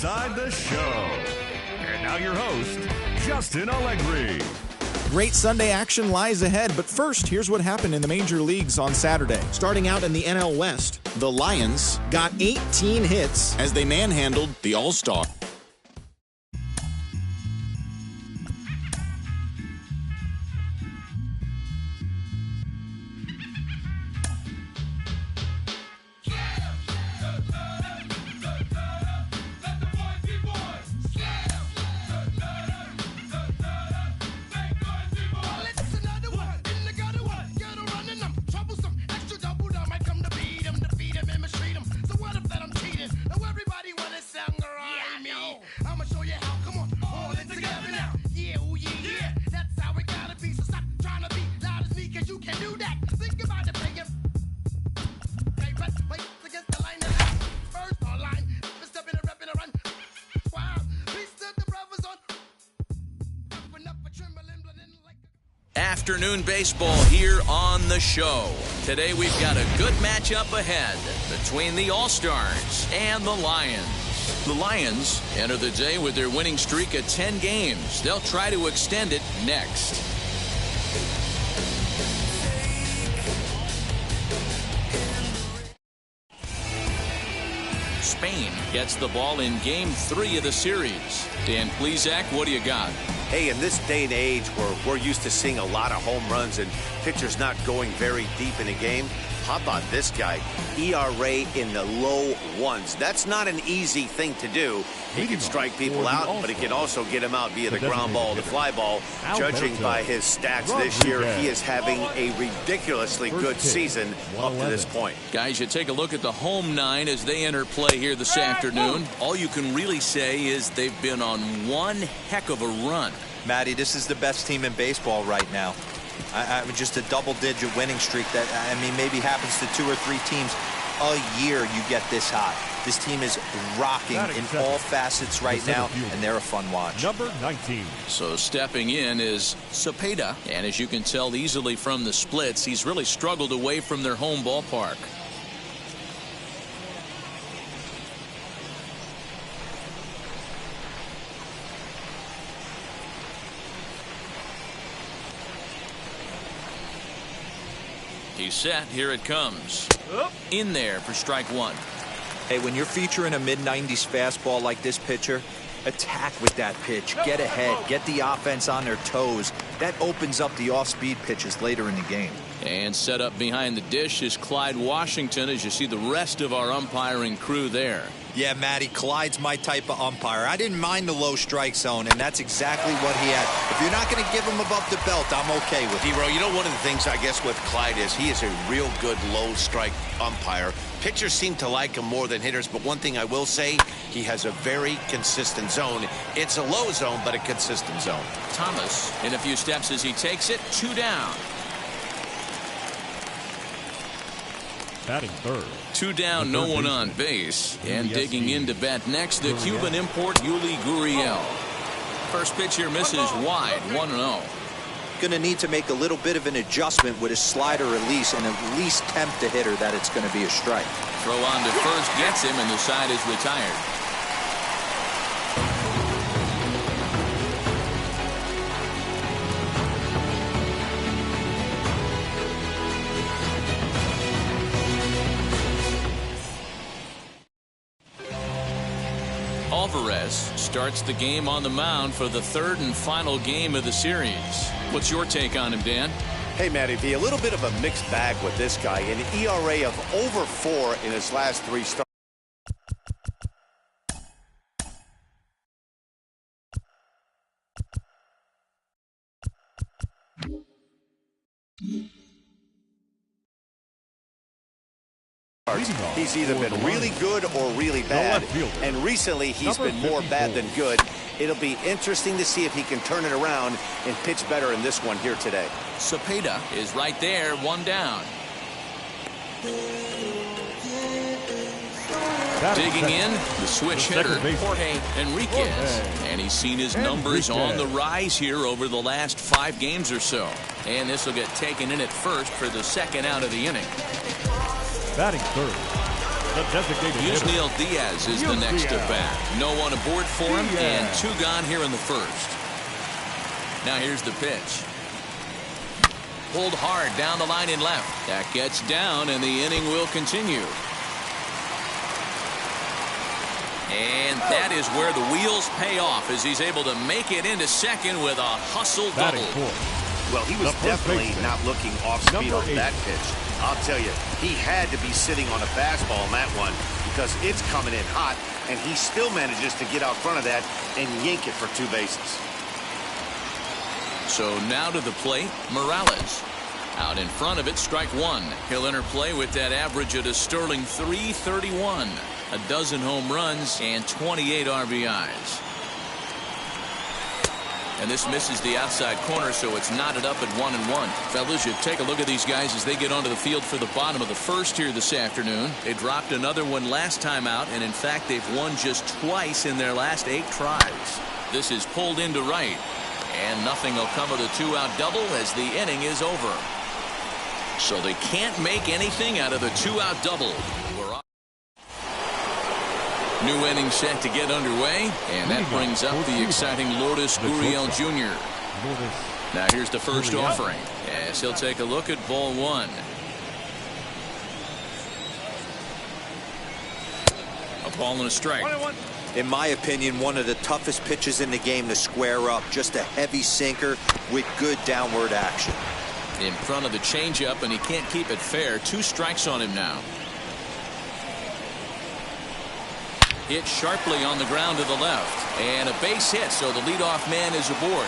inside the show. And now your host, Justin Allegri. Great Sunday action lies ahead, but first, here's what happened in the major leagues on Saturday. Starting out in the NL West, the Lions got 18 hits as they manhandled the All-Star. Afternoon baseball here on the show. Today we've got a good matchup ahead between the All-Stars and the Lions. The Lions enter the day with their winning streak at 10 games. They'll try to extend it next. Spain gets the ball in Game 3 of the series. Dan Plesac, what do you got? Hey, in this day and age where we're used to seeing a lot of home runs and pitchers not going very deep in a game, how about this guy? ERA in the low ones. That's not an easy thing to do. He can strike people out, but he can also get them out via the ground ball, the fly ball. Judging by his stats this year, he is having a ridiculously good season up to this point. Guys, you take a look at the home nine as they enter play here this afternoon. All you can really say is they've been on one heck of a run. Matty, this is the best team in baseball right now. Just a double-digit winning streak that, I mean, maybe happens to 2 or 3 teams a year you get this hot. This team is rocking in all facets right now, and they're a fun watch. Number 19. So stepping in is Cepeda, and as you can tell easily from the splits, he's really struggled away from their home ballpark. He's set. Here it comes. In there for strike one. Hey, when you're featuring a mid-90s fastball like this pitcher, attack with that pitch. Get ahead. Get the offense on their toes. That opens up the off-speed pitches later in the game. And set up behind the dish is Clyde Washington as you see the rest of our umpiring crew there. Yeah, Matty, Clyde's my type of umpire. I didn't mind the low strike zone, and that's exactly what he had. If you're not going to give him above the belt, I'm okay with it. D-Row, you know, one of the things I guess with Clyde is he is a real good low strike umpire. Pitchers seem to like him more than hitters, but one thing I will say, he has a very consistent zone. It's a low zone, but a consistent zone. Thomas in a few steps as he takes it. 2 down. Batting third. 2 down, no one on base. And digging in to bat next, the Cuban import, Yuli Gurriel. First pitch here misses wide, 1-0. Going to need to make a little bit of an adjustment with his slider release and at least tempt the hitter that it's going to be a strike. Throw on to first gets him, and the side is retired. Alvarez starts the game on the mound for the third and final game of the series. What's your take on him, Dan? Hey, Matty V, a little bit of a mixed bag with this guy. An ERA of over 4 in his last 3 starts. He's either been really good or really bad, and recently he's been more bad than good. It'll be interesting to see if he can turn it around and pitch better in this one here today. Cepeda is right there, 1 down. Digging in, the switch hitter, Jorge Enriquez. And he's seen his numbers on the rise here over the last 5 games or so. And this will get taken in at first for the second out of the inning. Batting third. The designated Yusniel Diaz is the next to bat. No one aboard for him, and 2 gone here in the first. Now here's the pitch. Pulled hard down the line in left. That gets down, and the inning will continue. And that is where the wheels pay off as he's able to make it into second with a hustle double. Well, he was definitely not looking off speed on that pitch. I'll tell you, he had to be sitting on a fastball on that one because it's coming in hot, and he still manages to get out front of that and yank it for 2 bases. So now to the plate, Morales. Out in front of it, strike 1. He'll enter play with that average at a sterling .331. A dozen home runs and 28 RBIs. And this misses the outside corner, so it's knotted up at 1-1. Fellas, you take a look at these guys as they get onto the field for the bottom of the first here this afternoon. They dropped another one last time out, and in fact, they've won just twice in their last 8 tries. This is pulled into right, and nothing will come of the 2-out double as the inning is over. So they can't make anything out of the 2-out double. New inning set to get underway, and that brings up the exciting Lourdes Gurriel Jr. Now here's the first offering, as he'll take a look at ball 1. A ball and a strike. In my opinion, one of the toughest pitches in the game to square up. Just a heavy sinker with good downward action. In front of the changeup, and he can't keep it fair. 2 strikes on him now. Hit sharply on the ground to the left, and a base hit, so the leadoff man is aboard.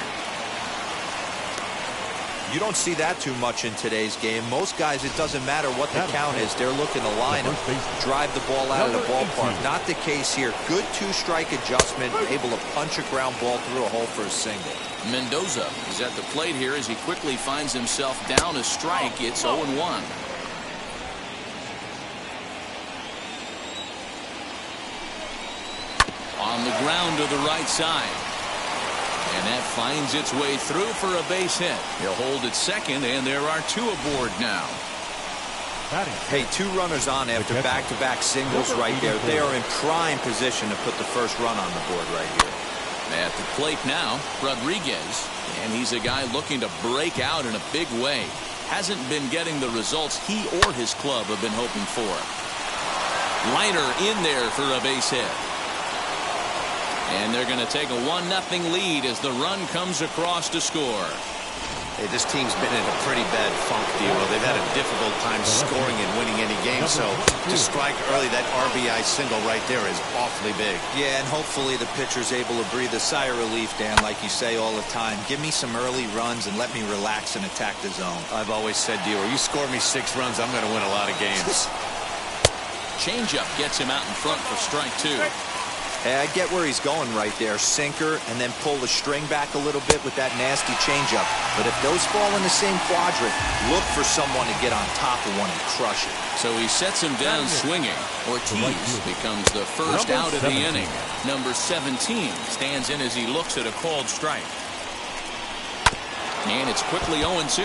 You don't see that too much in today's game. Most guys, it doesn't matter what the count is. They're looking to line up, drive the ball out of the ballpark. Not the case here. Good 2-strike adjustment, able to punch a ground ball through a hole for a single. Mendoza is at the plate here as he quickly finds himself down a strike. It's 0-1. On the ground to the right side. And that finds its way through for a base hit. He'll hold at second, and there are 2 aboard now. Hey, 2 runners on after back-to-back singles right there. They are in prime position to put the first run on the board right here. At the plate now, Rodriguez. And he's a guy looking to break out in a big way. Hasn't been getting the results he or his club have been hoping for. Liner in there for a base hit. And they're going to take a 1-0 lead as the run comes across to score. Hey, this team's been in a pretty bad funk, Dio. They've had a difficult time scoring and winning any game, so to strike early, that RBI single right there is awfully big. Yeah, and hopefully the pitcher's able to breathe a sigh of relief, Dan, like you say all the time. Give me some early runs and let me relax and attack the zone. I've always said, Dio, you score me 6 runs, I'm going to win a lot of games. Changeup gets him out in front for strike 2. Hey, I get where he's going right there. Sinker, and then pull the string back a little bit with that nasty changeup. But if those fall in the same quadrant, look for someone to get on top of one and crush it. So he sets him down swinging. Ortiz becomes the first out of the inning. Number 17 stands in as he looks at a called strike. And it's quickly 0-2.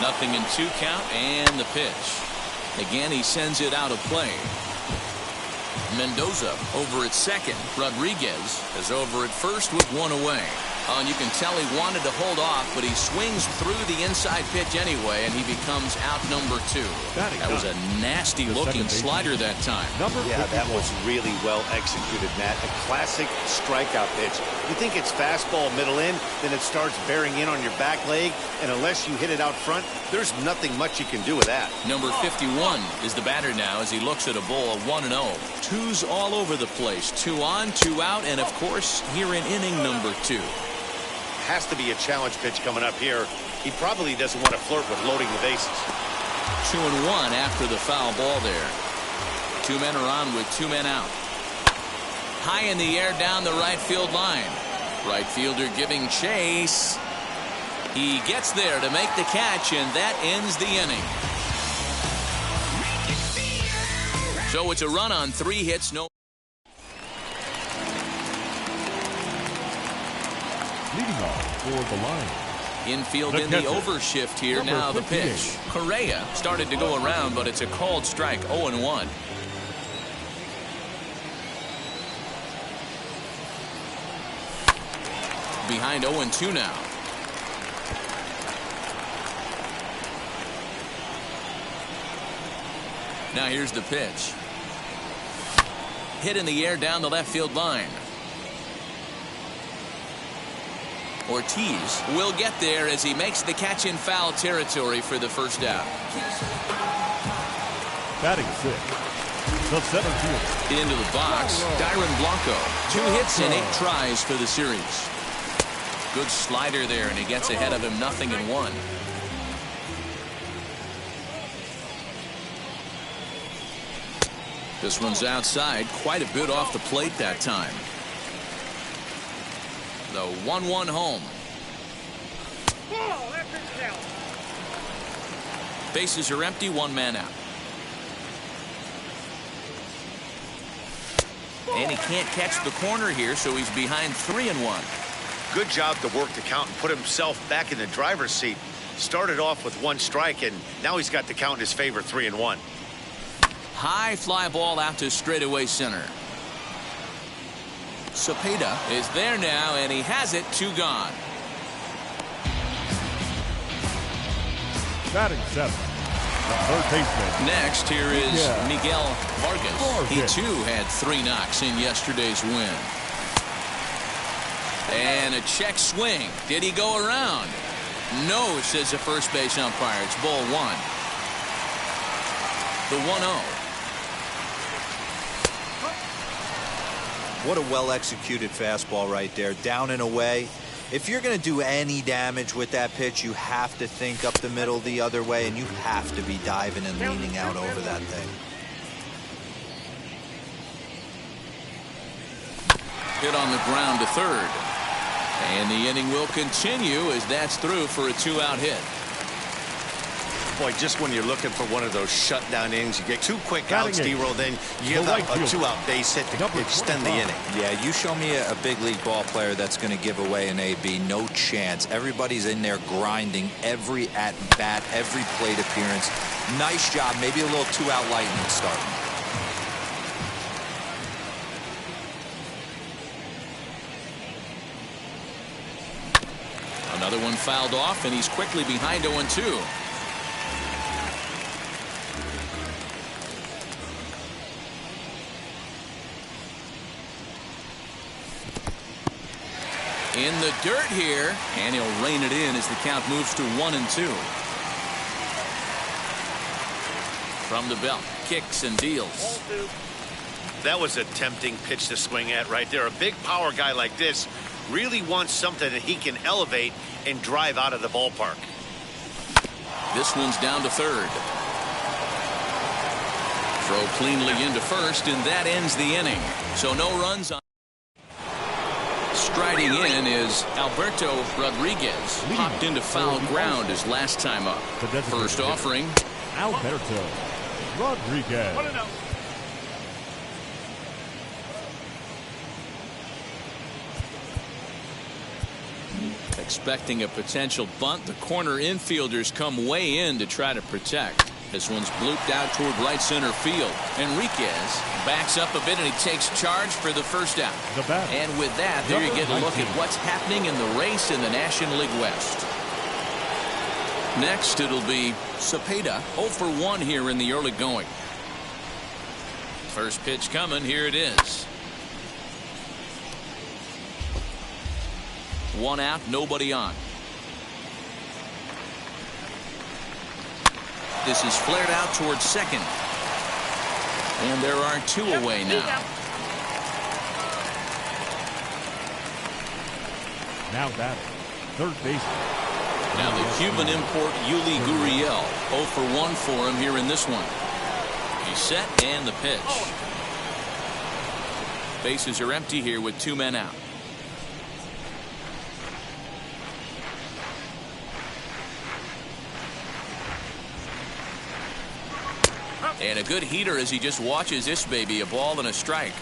0-2 count, and the pitch. Again, he sends it out of play. Mendoza over at second. Rodriguez is over at first with 1 away. Oh, and you can tell he wanted to hold off, but he swings through the inside pitch anyway, and he becomes out number 2. That was a nasty-looking slider that time. Yeah, that was really well executed, Matt. A classic strikeout pitch. You think it's fastball middle in, then it starts bearing in on your back leg, and unless you hit it out front, there's nothing much you can do with that. Number 51 is the batter now as he looks at a ball of 1-0. 2s all over the place. 2 on, 2 out, and of course, here in inning number 2. Has to be a challenge pitch coming up here. He probably doesn't want to flirt with loading the bases. 2-1 after the foul ball there. 2 men are on with 2 men out. High in the air down the right field line. Right fielder giving chase. He gets there to make the catch, and that ends the inning. So it's a run on 3 hits, no. Leading off for the Lions, Infield in the overshift here. Now the pitch. Correa started to go around, but it's a called strike. 0-1. Behind 0-2 now. Now here's the pitch. Hit in the air down the left field line. Ortiz will get there as he makes the catch in foul territory for the first out. Batting sixth, the center fielder. Into the box, Dyron Blanco. 2 hits and 8 tries for the series. Good slider there, and he gets ahead of him 0-1. This one's outside, quite a bit off the plate that time. The 1-1 home. Bases are empty, 1 man out. And he can't catch the corner here, so he's behind 3-1. Good job to work the count and put himself back in the driver's seat. Started off with 1 strike, and now he's got the count in his favor, 3-1. High fly ball out to straightaway center. Cepeda is there now, and he has it. 2 gone. Batting seventh, the third baseman. Next, here is Miguel Vargas. He too had 3 knocks in yesterday's win. And a check swing. Did he go around? No, says the first base umpire. It's ball 1. The 1-0. What a well-executed fastball right there. Down and away. If you're going to do any damage with that pitch, you have to think up the middle the other way, and you have to be diving and leaning out over that thing. Hit on the ground to third. And the inning will continue as that's through for a 2-out hit. Boy, just when you're looking for one of those shutdown innings, you get 2 quick outs, D-roll, then you give up a 2-out base hit to extend the inning. Yeah, you show me a big league ball player that's going to give away an AB. No chance. Everybody's in there grinding every at-bat, every plate appearance. Nice job. Maybe a little 2-out lightning start. Another one fouled off, and he's quickly behind 0-2. In the dirt here, and he'll rein it in as the count moves to 1-2. From the belt, kicks and deals. That was a tempting pitch to swing at right there. A big power guy like this really wants something that he can elevate and drive out of the ballpark. This one's down to third. Throw cleanly into first, and that ends the inning. So no runs on. Striding in is Alberto Rodriguez. Popped into foul ground his last time up. First offering. Alberto Rodriguez. Expecting a potential bunt, the corner infielders come way in to try to protect. This one's blooped out toward right center field. Enriquez backs up a bit, and he takes charge for the first out. And with that, there you get a look at what's happening in the race in the National League West. Next, it'll be Cepeda, 0 for 1 here in the early going. First pitch coming. Here it is. 1 out, nobody on. This is flared out towards second. And there are 2 away now. Now batting, third baseman. Now the Cuban import Yuli Gurriel. 0 for 1 for him here in this one. He's set, and the pitch. Bases are empty here with 2 men out. And a good heater as he just watches this baby. A ball and a strike.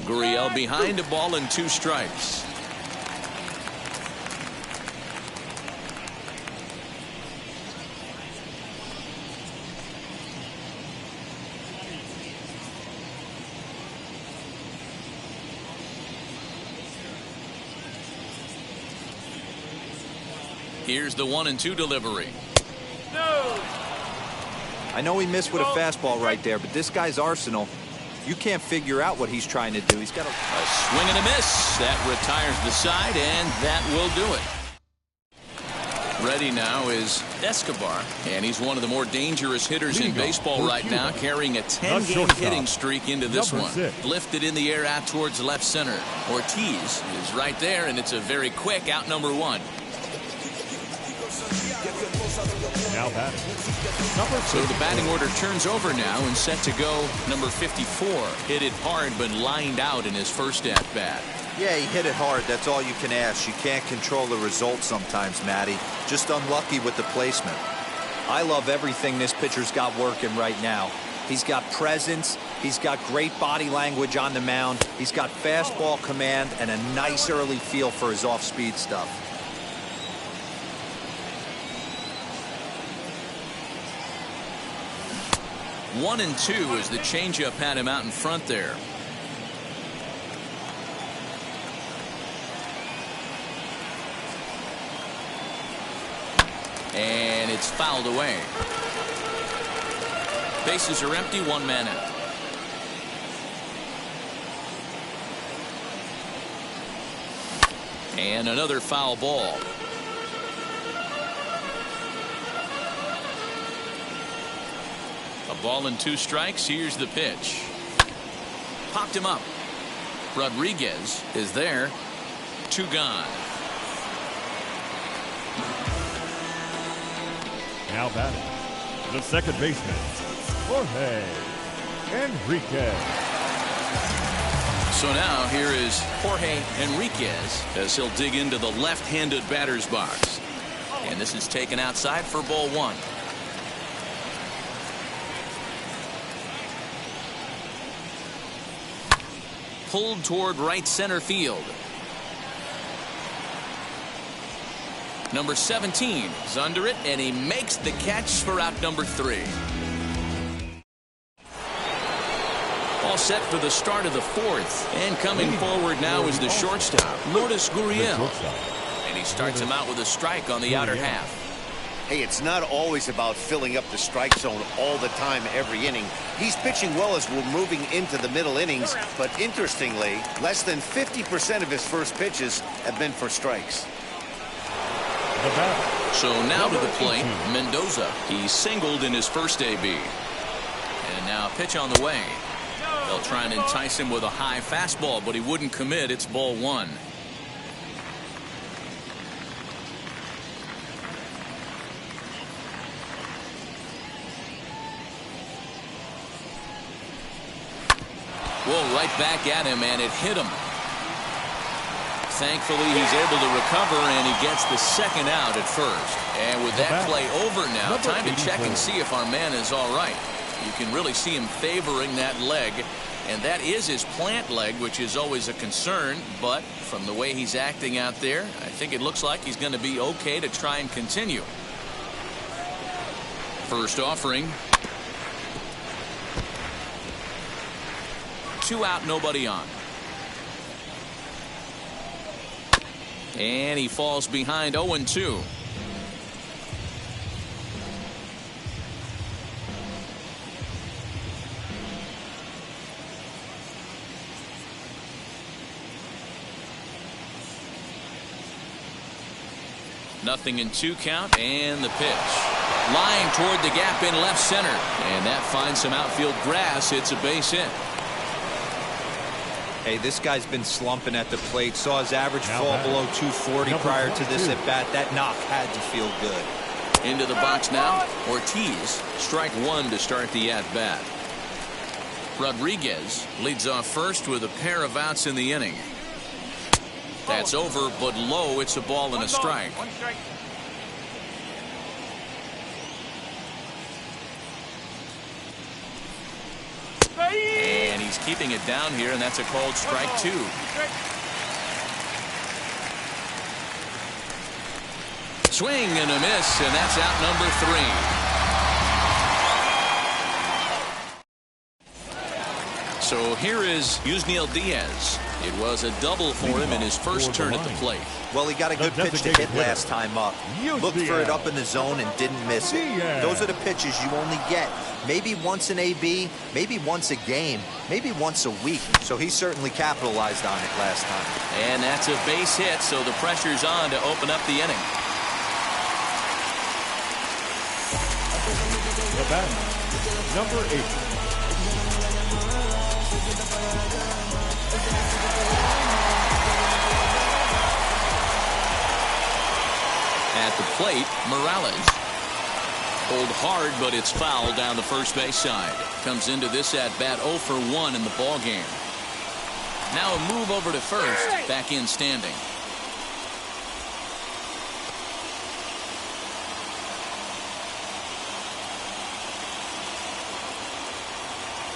Gurriel behind, a ball and 2 strikes. Here's the 1-2 delivery. I know he missed with a fastball right there, but this guy's arsenal, you can't figure out what he's trying to do. He's got a swing and a miss. That retires the side, and that will do it. Ready now is Escobar, and he's one of the more dangerous hitters in baseball right now, carrying a 10-game hitting streak into this one. Lifted in the air out towards left center. Ortiz is right there, and it's a very quick out number 1. Now batting. So the batting order turns over now and set to go number 54. Hit it hard but lined out in his first at-bat. Yeah, he hit it hard. That's all you can ask. You can't control the result sometimes, Matty. Just unlucky with the placement. I love everything this pitcher's got working right now. He's got presence. He's got great body language on the mound. He's got fastball command and a nice early feel for his off-speed stuff. One and two as the changeup had him out in front there. And it's fouled away. Bases are empty, 1 man out. And another foul ball. A ball and 2 strikes. Here's the pitch. Popped him up. Rodriguez is there. 2 gone. Now batting, the second baseman, Jorge Enriquez. So now here is Jorge Enriquez as he'll dig into the left-handed batter's box. And this is taken outside for ball 1. Pulled toward right center field. Number 17 is under it, and he makes the catch for out number 3. All set for the start of the 4th. And coming forward now is the shortstop, Lourdes Gurriel. And he starts him out with a strike on the outer half. Hey, it's not always about filling up the strike zone all the time every inning. He's pitching well as we're moving into the middle innings, but interestingly, less than 50% of his first pitches have been for strikes. So now to the plate, Mendoza. He singled in his first AB. And now a pitch on the way. They'll try and entice him with a high fastball, but he wouldn't commit. It's ball 1. Whoa, right back at him, and it hit him. Thankfully, he's able to recover, and he gets the second out at first. And with that play over now, time to check and see if our man is all right. You can really see him favoring that leg, and that is his plant leg, which is always a concern. But from the way he's acting out there, I think it looks like he's going to be okay to try and continue. First offering. 2 out, nobody on. And he falls behind 0-2. Nothing in 2 count, and the pitch. Lying toward the gap in left center. And that finds some outfield grass. It's a base hit. Hey, this guy's been slumping at the plate. Saw his average fall below 240 prior to this at bat. That knock had to feel good. Into the box now. Ortiz, strike 1 to start the at bat. Rodriguez leads off first with a pair of outs in the inning. That's over, but low. It's a ball and a strike. And he's keeping it down here, and that's a called strike 2. Swing and a miss, and that's out number 3. So here is Yusniel Diaz. It was a double for him in his first turn at the plate. Well, he got a good pitch to hit last time up. Looked for it up in the zone and didn't miss it. Those are the pitches you only get maybe once an AB, maybe once a game, maybe once a week. So he certainly capitalized on it last time. And that's a base hit, so the pressure's on to open up the inning. The batter, number 8. At the plate, Morales. Pulled hard, but it's foul down the first base side. Comes into this at bat 0 for 1 in the ball game. Now a move over to first, back in standing.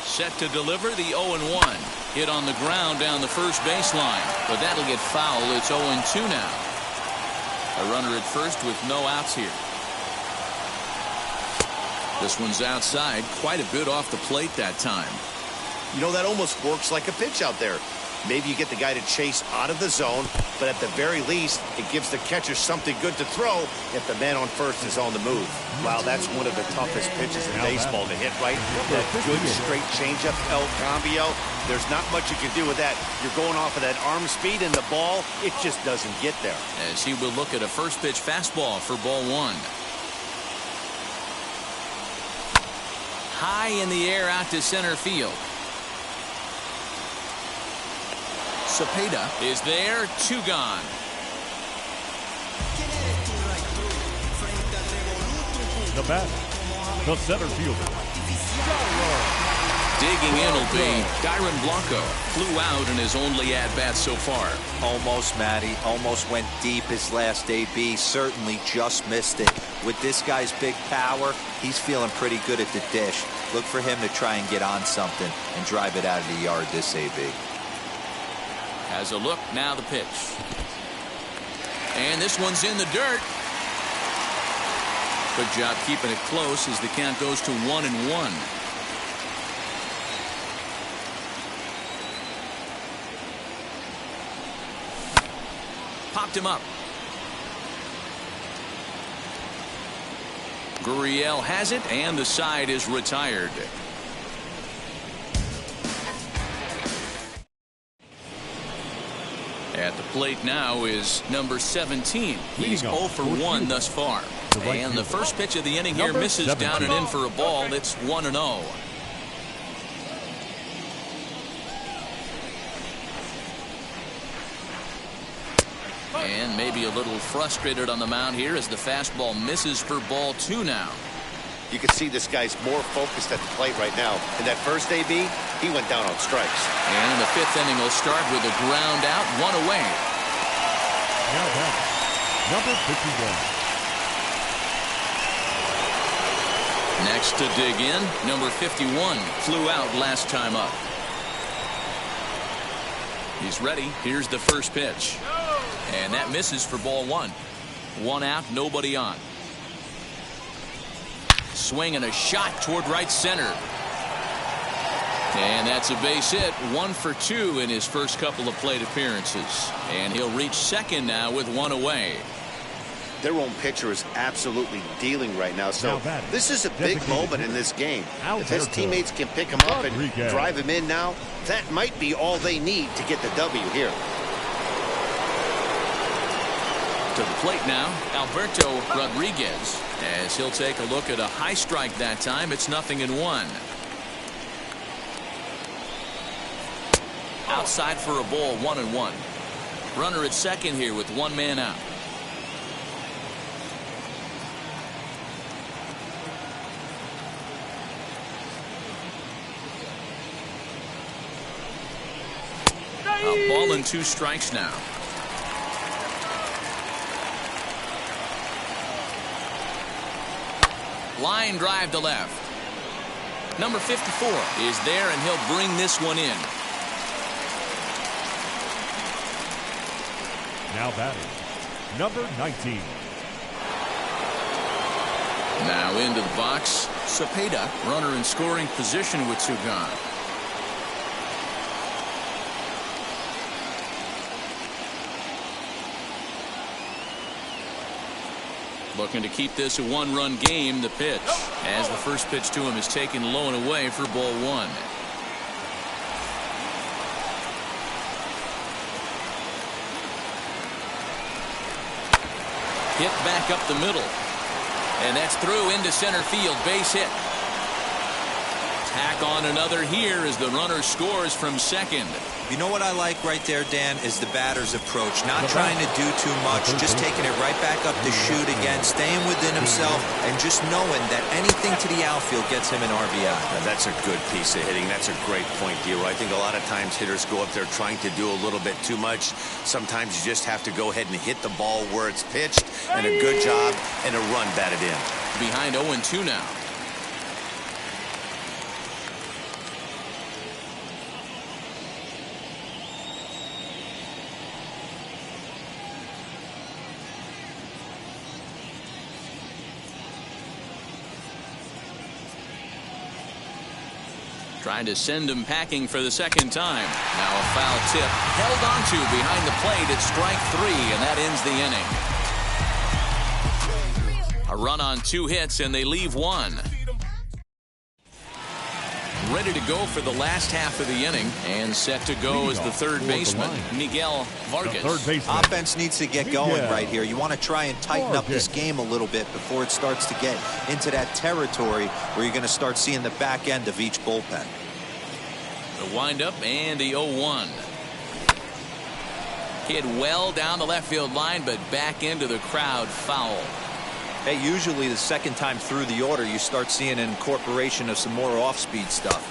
Set to deliver the 0-1. Hit on the ground down the first baseline, but that'll get foul. It's 0-2 now. A runner at first with no outs here. This one's outside, quite a bit off the plate that time. You know, that almost works like a pitch out there. Maybe you get the guy to chase out of the zone, but at the very least, it gives the catcher something good to throw if the man on first is on the move. Wow, that's one of the toughest pitches in baseball to hit, right? That good straight changeup, El Cambio. There's not much you can do with that. You're going off of that arm speed, and the ball, it just doesn't get there. As he will look at a first pitch fastball for ball 1. High in the air out to center field. Cepeda is there, 2 gone. The batter, the center fielder. Digging in will be Dyron Blanco. Flew out in his only at-bat so far. Almost, Matty. Almost went deep his last AB. Certainly just missed it. With this guy's big power, he's feeling pretty good at the dish. Look for him to try and get on something and drive it out of the yard this AB. Has a look, now the pitch. And this one's in the dirt. Good job keeping it close as the count goes to 1-1. Popped him up. Gurriel has it, and the side is retired. At the plate now is number 17. He's 0 for 1 thus far. And the first pitch of the inning here misses down and in for a ball. It's 1-0. And maybe a little frustrated on the mound here as the fastball misses for ball 2 now. You can see this guy's more focused at the plate right now. In that first AB, he went down on strikes. And the 5th inning will start with a ground out, 1 away. Now back, number 51. Next to dig in, number 51. Flew out last time up. He's ready. Here's the first pitch. And that misses for ball 1. 1 out, nobody on. Swing and a shot toward right center. And that's a base hit. 1 for 2 in his first couple of plate appearances. And he'll reach second now with 1 away. Their own pitcher is absolutely dealing right now. So this is a big moment in this game. If his teammates can pick him up and drive him in now, that might be all they need to get the W here. To the plate now, Alberto Rodriguez, as he'll take a look at a high strike that time. It's 0-1. Outside for a ball, 1-1. Runner at second here with 1 man out. A ball and 2 strikes now. Line drive to left. Number 54 is there, and he'll bring this one in. Now batting, number 19. Now into the box, Cepeda, runner in scoring position with 2 gone. Looking to keep this a one-run game. The pitch, as the first pitch to him is taken low and away for ball one. Hit back up the middle. And that's through into center field. Base hit. Tack on another here as the runner scores from second. You know what I like right there, Dan, is the batter's approach. Not trying to do too much, just taking it right back up to shoot again, staying within himself, and just knowing that anything to the outfield gets him an RBI. Now, that's a good piece of hitting. That's a great point, Dero. I think a lot of times hitters go up there trying to do a little bit too much. Sometimes you just have to go ahead and hit the ball where it's pitched, and a good job, and a run batted in. Behind 0-2 now. Trying to send him packing for the second time. Now a foul tip held onto behind the plate at strike three, and that ends the inning. A run on 2 hits, and they leave 1. Ready to go for the last half of the inning, and set to go as the third baseman, Miguel Vargas. Offense needs to get going right here. You want to try and tighten up this game a little bit before it starts to get into that territory where you're going to start seeing the back end of each bullpen. The windup and the 0-1. Hit well down the left field line, but back into the crowd, foul. Hey, usually the second time through the order you start seeing an incorporation of some more off-speed stuff.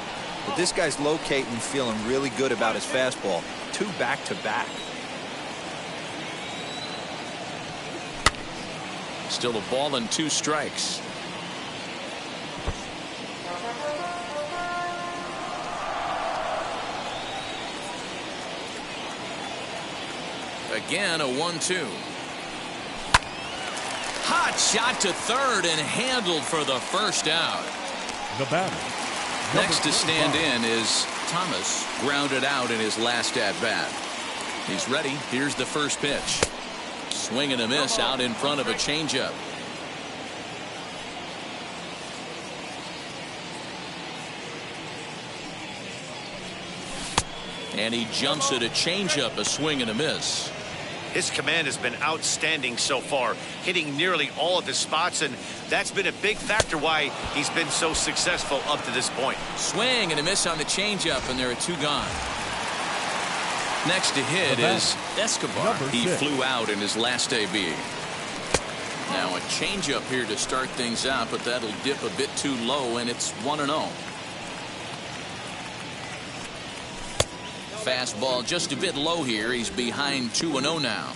But this guy's locating, feeling really good about his fastball. 2 back-to-back. Still a ball and 2 strikes. Again, a 1-2. Hot shot to third and handled for the first out. The batter. Next to stand in is Thomas, grounded out in his last at-bat. He's ready. Here's the first pitch. Swing and a miss out in front of a changeup. And he jumps at a changeup, a swing and a miss. His command has been outstanding so far, hitting nearly all of his spots, and that's been a big factor why he's been so successful up to this point. Swing and a miss on the changeup, and there are 2 gone. Next to hit is Escobar. He flew out in his last AB. Now a changeup here to start things out, but that'll dip a bit too low, and it's 1-0. Fastball just a bit low here. He's behind 2-0 now.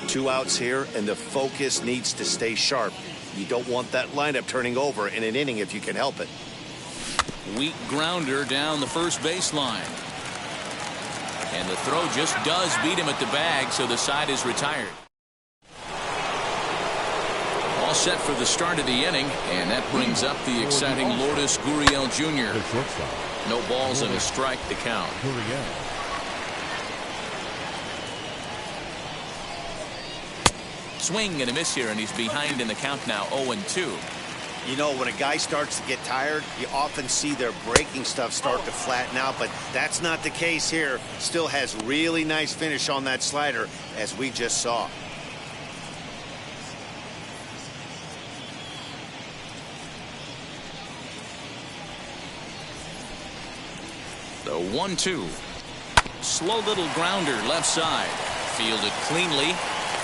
2 outs here, and the focus needs to stay sharp. You don't want that lineup turning over in an inning if you can help it. Weak grounder down the first baseline. And the throw just does beat him at the bag, so the side is retired. All set for the start of the inning, and that brings up the exciting Lourdes Gurriel Jr. No balls and a strike to count. Swing and a miss here, and he's behind in the count now, 0-2. You know, when a guy starts to get tired, you often see their breaking stuff start to flatten out, but that's not the case here. Still has really nice finish on that slider, as we just saw. The 1-2. Slow little grounder left side. Fielded cleanly.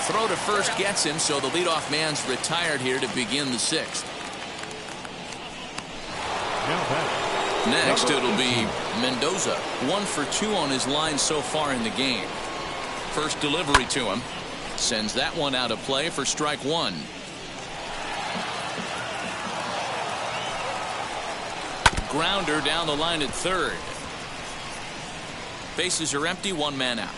Throw to first gets him, so the leadoff man's retired here to begin the 6th. Next, it'll be Mendoza. 1 for 2 on his line so far in the game. First delivery to him. Sends that one out of play for strike 1. Grounder down the line at third. Bases are empty, 1 man out.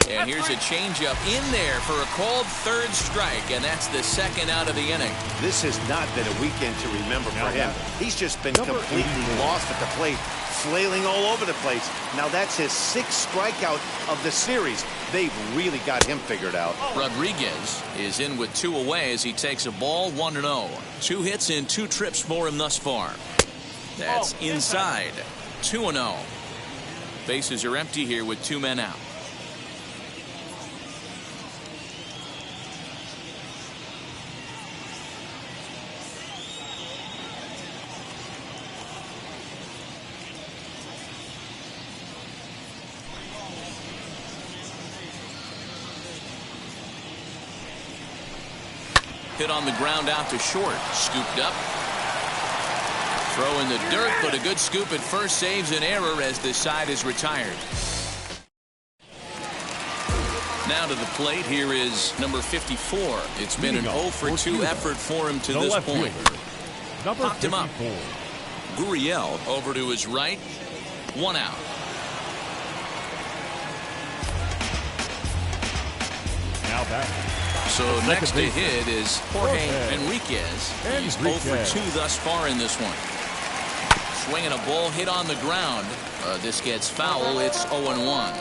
And here's a changeup in there for a called third strike, and that's the 2nd out of the inning. This has not been a weekend to remember for him. He's just been completely lost at the plate flailing all over the place. Now that's his 6th strikeout of the series. They've really got him figured out. Rodriguez is in with 2 away as he takes a ball, 1-0. 2 hits in 2 trips for him thus far. That's inside. 2-0. Bases are empty here with 2 men out. Hit on the ground out to short. Scooped up. Throw in the dirt, but a good scoop at first saves an error as the side is retired. Now to the plate, here is number 54. It's been an 0 for 2 effort for him to this point. Popped him up. Gurriel over to his right. 1 out. Now back. So next to hit is Jorge Enriquez. He's 0 for 2 thus far in this one. Swinging a ball hit on the ground. This gets foul. It's 0-1.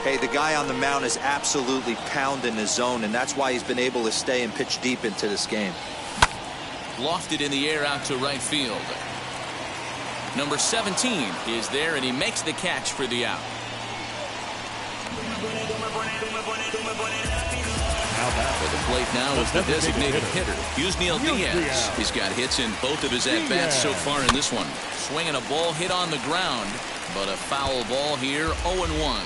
Hey, the guy on the mound is absolutely pounding the zone, and that's why he's been able to stay and pitch deep into this game. Lofted in the air out to right field. Number 17 is there, and he makes the catch for the out. For the plate now is the designated hitter, Yusniel Diaz. He's got hits in both of his at-bats so far in this one. Swinging a ball hit on the ground, but a foul ball here, 0-1.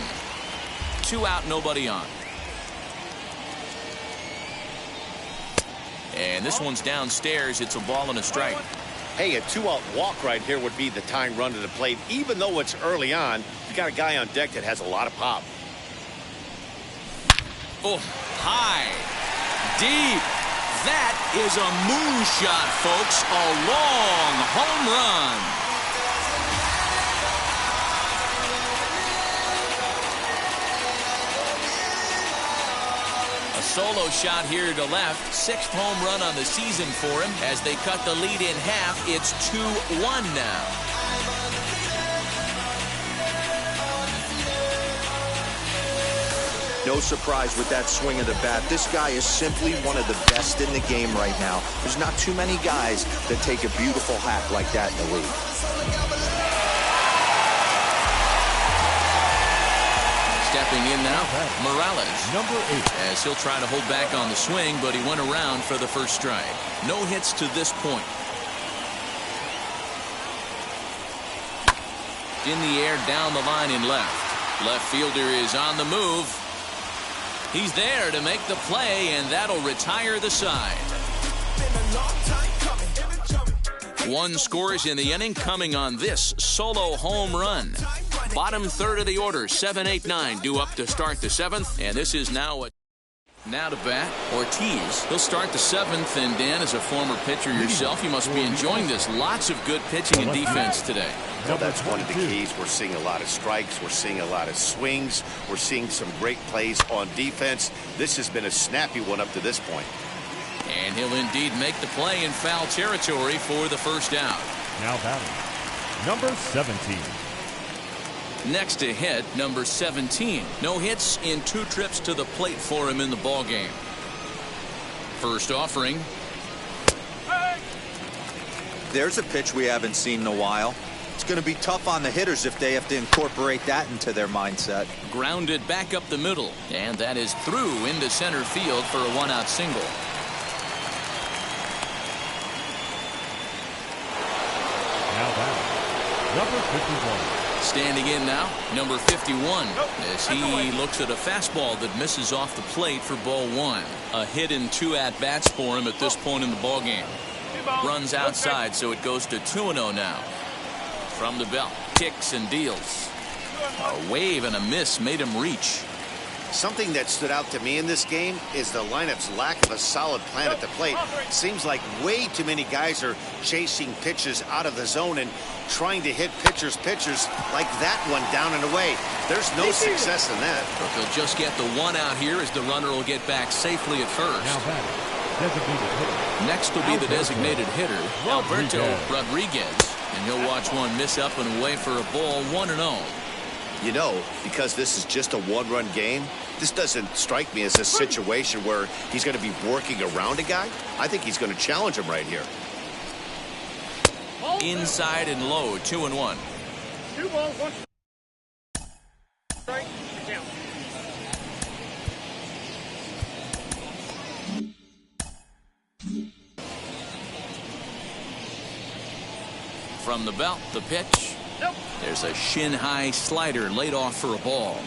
2 out, nobody on. And this one's downstairs. It's a ball and a strike. Hey, a 2-out walk right here would be the tying run to the plate. Even though it's early on, you got a guy on deck that has a lot of pop. Oh, high, deep. That is a moonshot, folks. A long home run. A solo shot here to left. 6th home run on the season for him. As they cut the lead in half, it's 2-1 now. No surprise with that swing of the bat. This guy is simply one of the best in the game right now. There's not too many guys that take a beautiful hack like that in the league. Stepping in now, Morales. Number 8. As he'll try to hold back on the swing, but he went around for the first strike. No hits to this point. In the air, down the line in left. Left fielder is on the move. He's there to make the play, and that'll retire the side. 1 scores in the inning coming on this solo home run. Bottom third of the order, 7, 8, 9 due up to start the 7th, and this is now to bat Ortiz. He'll start the 7th, and Dan, as a former pitcher yourself, you must be enjoying this. Lots of good pitching and defense today. Well, that's one of the keys. We're seeing a lot of strikes. We're seeing a lot of swings. We're seeing some great plays on defense. This has been a snappy one up to this point. And he'll indeed make the play in foul territory for the first out. Now batting, number 17. Next to hit, number 17. No hits in 2 trips to the plate for him in the ballgame. First offering. There's a pitch we haven't seen in a while. It's going to be tough on the hitters if they have to incorporate that into their mindset. Grounded back up the middle, and that is through into center field for a 1-out single. Now batting, number 51. Standing in now, number 51, as he looks at a fastball that misses off the plate for ball 1. A hit in 2 at-bats for him at this point in the ballgame. Runs outside, so it goes to 2-0 now. From the belt, kicks and deals. A wave and a miss made him reach. Something that stood out to me in this game is the lineup's lack of a solid plan at the plate. Seems like way too many guys are chasing pitches out of the zone and trying to hit pitchers like that one down and away. There's no success in that. But they'll just get the 1 out here as the runner will get back safely at first. Now batting, designated hitter. Next will be the designated hitter, Alberto Rodriguez. And he'll watch one miss up and away for a ball, 1-0. You know, because this is just a one-run game, this doesn't strike me as a situation where he's going to be working around a guy. I think he's going to challenge him right here. Inside and low, 2-1. 2 balls, 1 strike. Count. From the belt, the pitch. Nope. There's a shin-high slider laid off for a ball.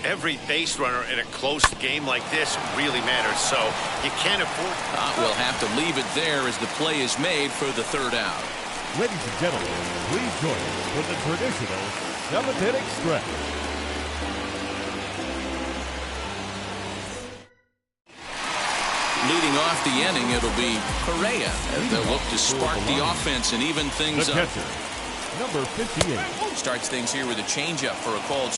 Every base runner in a close game like this really matters, so you can't afford. We'll have to leave it there as the play is made for the third out. Ladies and gentlemen, please join us for the traditional 7th-inning stretch. Leading off the inning, it'll be Correa as they'll look to spark the offense and even things The up. catcher, number 58. Starts things here with a changeup for a called.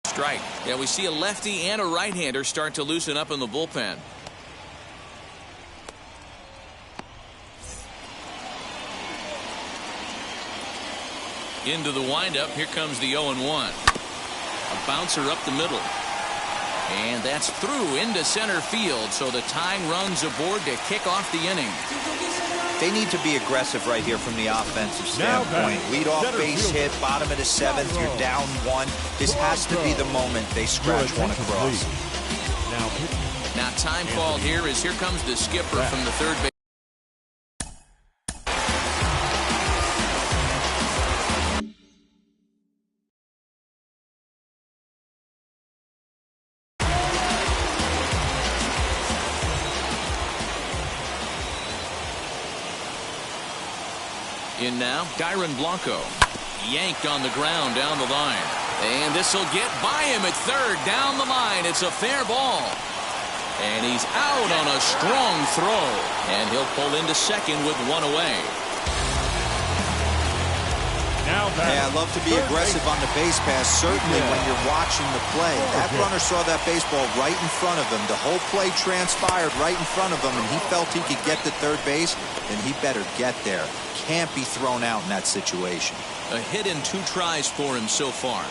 Strike. Yeah, we see a lefty and a right-hander start to loosen up in the bullpen. Into the windup. Here comes the 0-1. A bouncer up the middle. And that's through into center field. So the tying runs aboard to kick off the inning. They need to be aggressive right here from the offensive standpoint. Lead off base hit, bottom of the 7th, you're down 1. This has to be the moment they scratch one across. Now time called here as here comes the skipper from the third base. In now, Dyron Blanco. Yanked on the ground down the line. And this will get by him at third down the line. It's a fair ball. And he's out on a strong throw. And he'll pull into second with one away. Yeah, I love to be aggressive on the base pass, certainly when you're watching the play. That runner saw that baseball right in front of him. The whole play transpired right in front of him, and he felt he could get to third base, then he better get there. Can't be thrown out in that situation. A hit in 2 tries for him so far.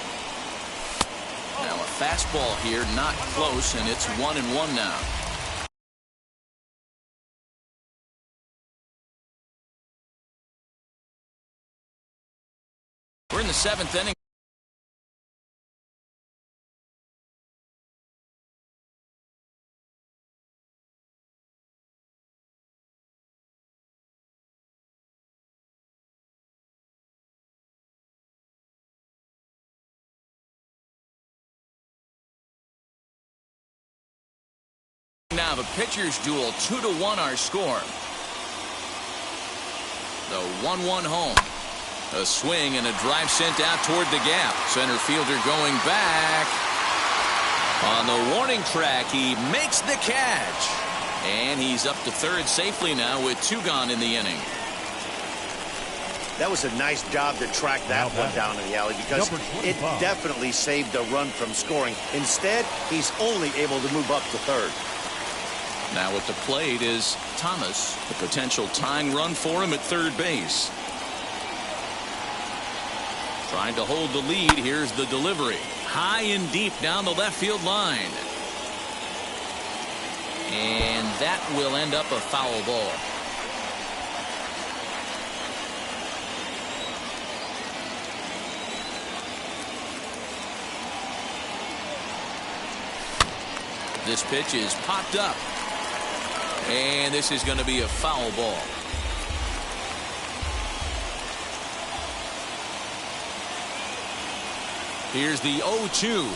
Now a fastball here, not close, and it's 1-1 now. We're in the 7th inning. Now the pitcher's duel, 2-1 our score. The 1-1 home. A swing and a drive sent out toward the gap. Center fielder going back. On the warning track, he makes the catch. And he's up to third safely now with 2 gone in the inning. That was a nice job to track that one down in the alley because it definitely saved the run from scoring. Instead, he's only able to move up to third. Now at the plate is Thomas. The potential tying run for him at third base. Trying to hold the lead. Here's the delivery. High and deep down the left field line. And that will end up a foul ball. This pitch is popped up. And this is going to be a foul ball. Here's the 0-2.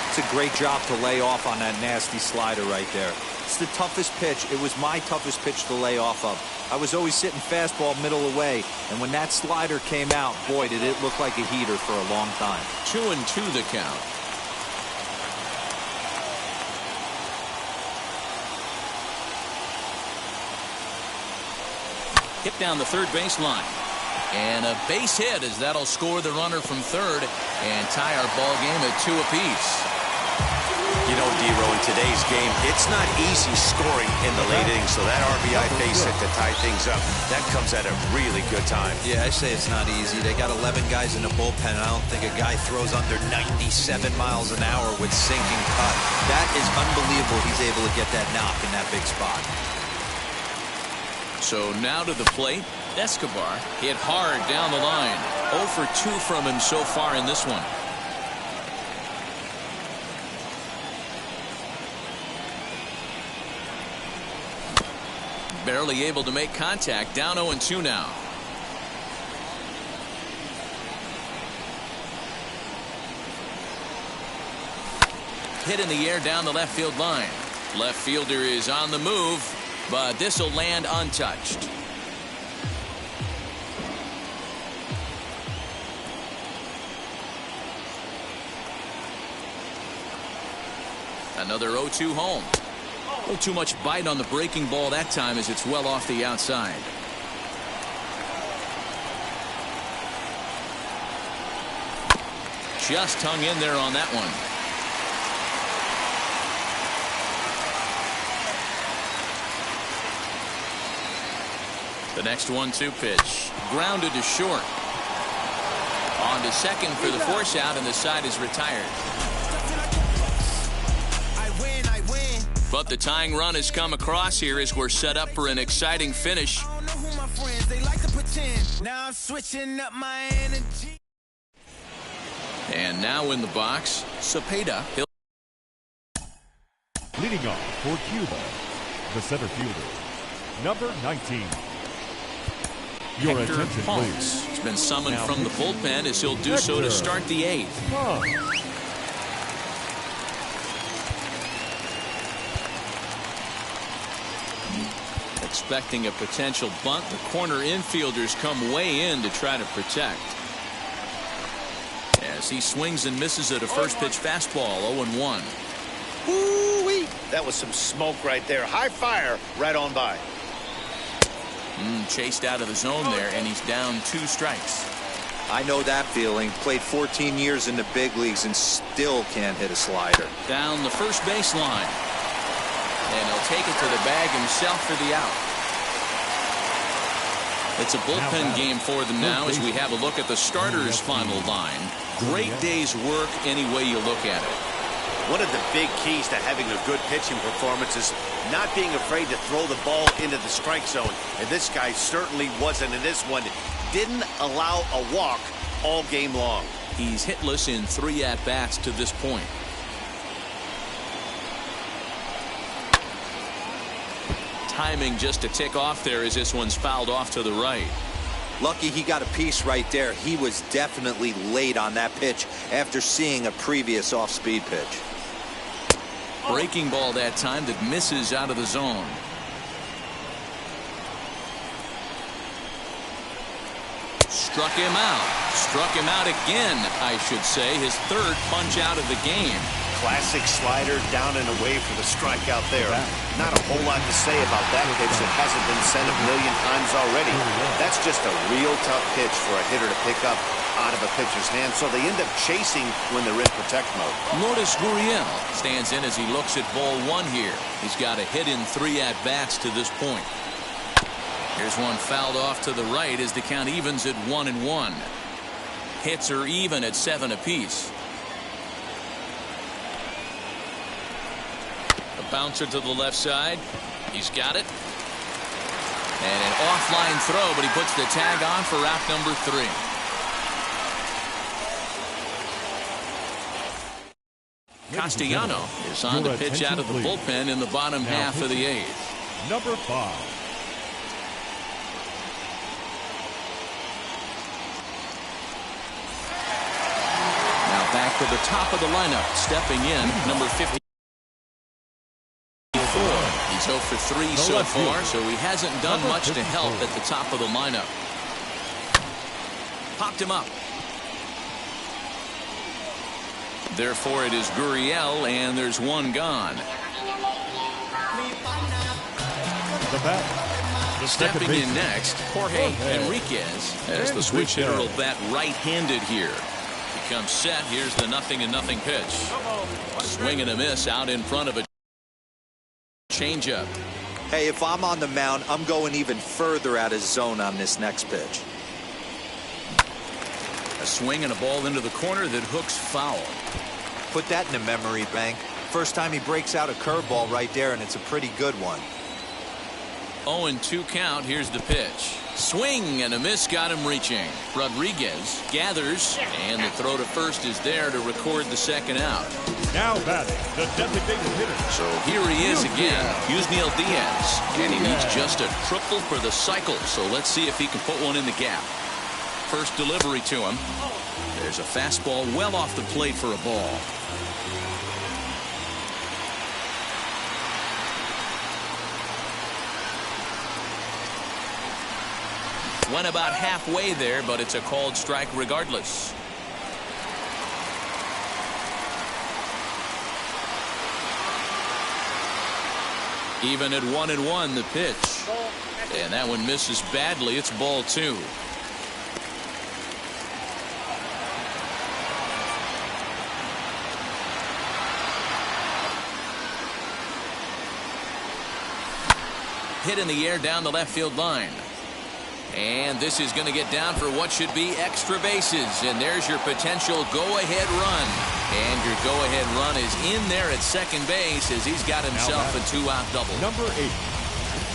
It's a great job to lay off on that nasty slider right there. It's the toughest pitch. It was my toughest pitch to lay off of. I was always sitting fastball middle away, and when that slider came out, boy, did it look like a heater for a long time. 2-2 the count. Hit down the third baseline. And a base hit as that'll score the runner from third and tie our ball game at 2 apiece. You know, Dero, in today's game, it's not easy scoring in the late innings, so that RBI base hit to tie things up, that comes at a really good time. Yeah, I say it's not easy. They got 11 guys in the bullpen, and I don't think a guy throws under 97 miles an hour with sinking cut. That is unbelievable. He's able to get that knock in that big spot. So now to the plate. Escobar hit hard down the line. 0 for 2 from him so far in this one. Barely able to make contact. Down 0-2 now. Hit in the air down the left field line. Left fielder is on the move, but this will land untouched. Another 0-2 home. Oh, too much bite on the breaking ball that time as it's well off the outside. Just hung in there on that one. The next 1-2 pitch. Grounded to short. On to second for the force out, and the side is retired. But the tying run has come across here as we're set up for an exciting finish. And now in the box, Cepeda. Leading off for Cuba, the center fielder, number 19. Your Hector attention, Ponce. please. He's been summoned from the bullpen as he'll do so to start the 8th. Expecting a potential bunt, the corner infielders come way in to try to protect. As he swings and misses at a first pitch fastball. 0-1. Woo-wee. That was some smoke right there. High fire right on by. Chased out of the zone there, and he's down 2 strikes. I know that feeling. Played 14 years in the big leagues and still can't hit a slider. Down the first baseline. And he'll take it to the bag himself for the out. It's a bullpen game for them now as we have a look at the starters' final line. Great day's work any way you look at it. One of the big keys to having a good pitching performance is not being afraid to throw the ball into the strike zone. And this guy certainly wasn't in this one. Didn't allow a walk all game long. He's hitless in 3 at-bats to this point. Timing just to tick off there as this one's fouled off to the right. Lucky he got a piece right there. He was definitely late on that pitch after seeing a previous off-speed pitch. Breaking ball that time that misses out of the zone. struck him out. Struck him out again, I should say. His third punch out of the game. Classic slider down and away for the strikeout there. Not a whole lot to say about that pitch that hasn't been sent a million times already. That's just a real tough pitch for a hitter to pick up out of a pitcher's hand, so they end up chasing when they're in protect mode. Lourdes Gurriel stands in as he looks at ball one here. He's got a hit in 3 at-bats to this point. Here's one fouled off to the right as the count evens at 1-1. Hits are even at 7 apiece. A bouncer to the left side. He's got it. And an offline throw, but he puts the tag on for out number 3. Castellano is on to pitch out of the bullpen in the bottom half of the 8th. Number 5. Now back to the top of the lineup. Stepping in, number 54. He's 0 for 3 so far, so he hasn't done much to help at the top of the lineup. Popped him up. Therefore, it is Gurriel, and there's one gone. Stepping in next, Jorge Enriquez, as the switch hitter will bat right-handed here. He comes set. Here's the 0-0 pitch. Swing and a miss out in front of a changeup. Hey, if I'm on the mound, I'm going even further out of zone on this next pitch. A swing and a ball into the corner that hooks foul. Put that in the memory bank. First time he breaks out a curveball right there, and it's a pretty good one. 0-2 count. Here's the pitch. Swing and a miss got him reaching. Rodriguez gathers, and the throw to first is there to record the second out. Now batting, the designated hitter. So here he is again, Yusniel Diaz, and he needs just a triple for the cycle. So let's see if he can put one in the gap. First delivery to him. There's a fastball well off the plate for a ball. Went about halfway there, but it's a called strike regardless. Even at 1-1, the pitch. And that one misses badly. It's ball 2. Hit in the air down the left field line. And this is going to get down for what should be extra bases. And there's your potential go-ahead run. And your go-ahead run is in there at second base as he's got himself a 2-out double. Number 8.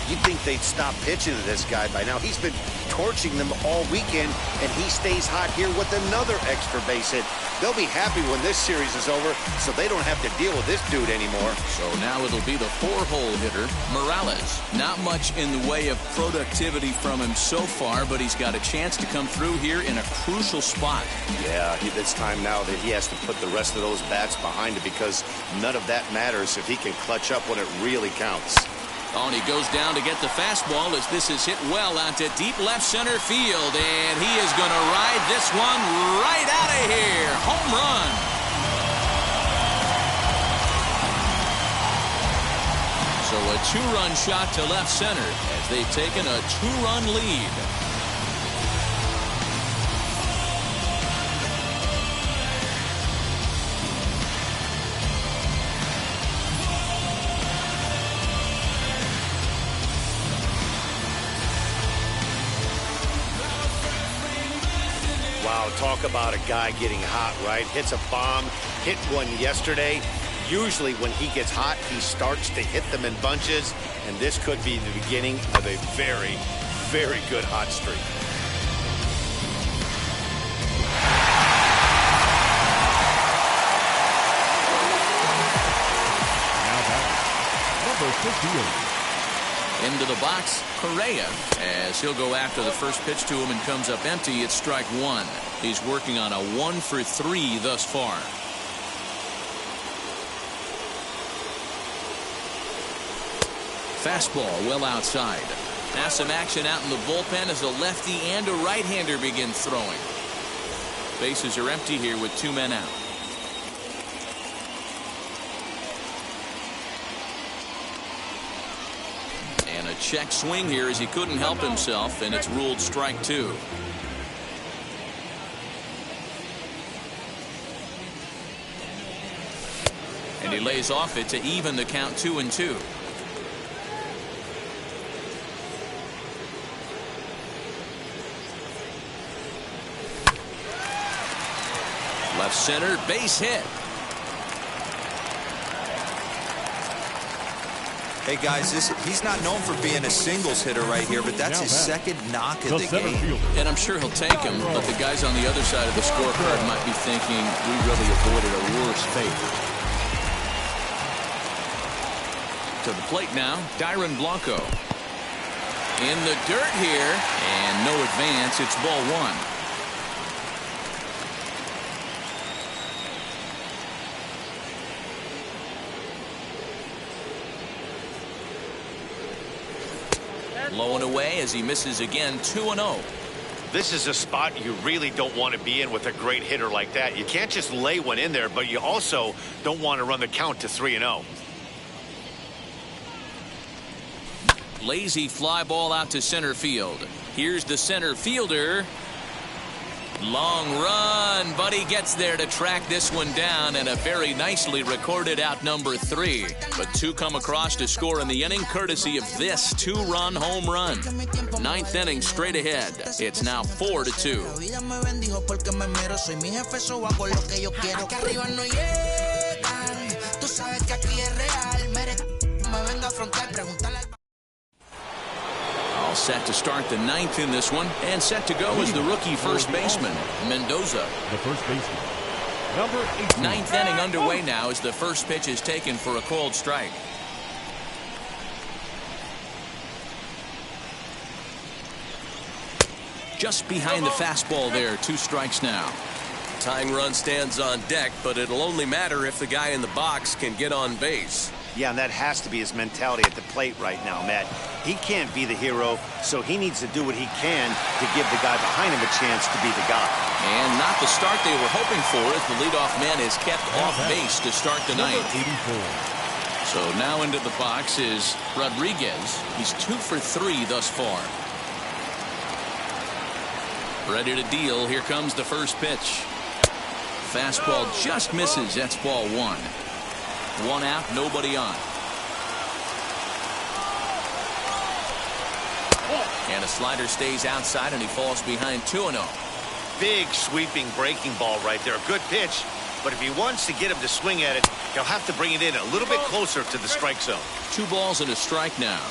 You'd think they'd stop pitching to this guy by now. He's been torching them all weekend, and he stays hot here with another extra base hit. They'll be happy when this series is over, so they don't have to deal with this dude anymore. So now it'll be the 4-hole hitter, Morales. Not much in the way of productivity from him so far, but he's got a chance to come through here in a crucial spot. Yeah, it's time now that he has to put the rest of those bats behind it, because none of that matters if he can clutch up when it really counts. Oh, and he goes down to get the fastball as this is hit well out to deep left center field. And he is going to ride this one right out of here. Home run. So a 2-run shot to left center as they've taken a 2-run lead. Wow, talk about a guy getting hot, right? Hits a bomb, hit one yesterday. Usually when he gets hot, he starts to hit them in bunches, and this could be the beginning of a very, very good hot streak. Now back, number 58. Into the box, Correa, as he'll go after the first pitch to him and comes up empty. It's strike 1. He's working on a 1 for 3 thus far. Fastball well outside. Now some action out in the bullpen as a lefty and a right-hander begin throwing. Bases are empty here with 2 men out. And a check swing here as he couldn't help himself, and it's ruled strike 2. And he lays off it to even the count 2-2. Left center, base hit. Hey guys, he's not known for being a singles hitter right here, but that's his second knock of the game. And I'm sure he'll take him, but the guys on the other side of the scorecard might be thinking we really avoided a worse fate. To the plate now, Dyron Blanco. In the dirt here, and no advance. It's ball 1. Low and away as he misses again. 2-0. This is a spot you really don't want to be in with a great hitter like that. You can't just lay one in there, but you also don't want to run the count to 3-0. Lazy fly ball out to center field. Here's the center fielder. Long run, but he gets there to track this one down, and a very nicely recorded out number 3. But 2 come across to score in the inning courtesy of this 2-run home run. 9th inning straight ahead. It's now 4-2. All set to start the 9th in this one, and set to go is the rookie first baseman, Mendoza. The first baseman, number 18. 9th inning underway now as the first pitch is taken for a called strike. Just behind the fastball there. 2 strikes now. Tying run stands on deck, but it'll only matter if the guy in the box can get on base. Yeah, and that has to be his mentality at the plate right now, Matt. He can't be the hero, so he needs to do what he can to give the guy behind him a chance to be the guy. And not the start they were hoping for as the leadoff man is kept off base to start the 9th. 84. So now into the box is Rodriguez. He's 2 for 3 thus far. Ready to deal. Here comes the first pitch. Fastball just misses. That's ball 1. 1 out, nobody on. And a slider stays outside, and he falls behind 2-0. Big sweeping breaking ball right there. Good pitch, but if he wants to get him to swing at it, he'll have to bring it in a little bit closer to the strike zone. 2 balls and a strike now.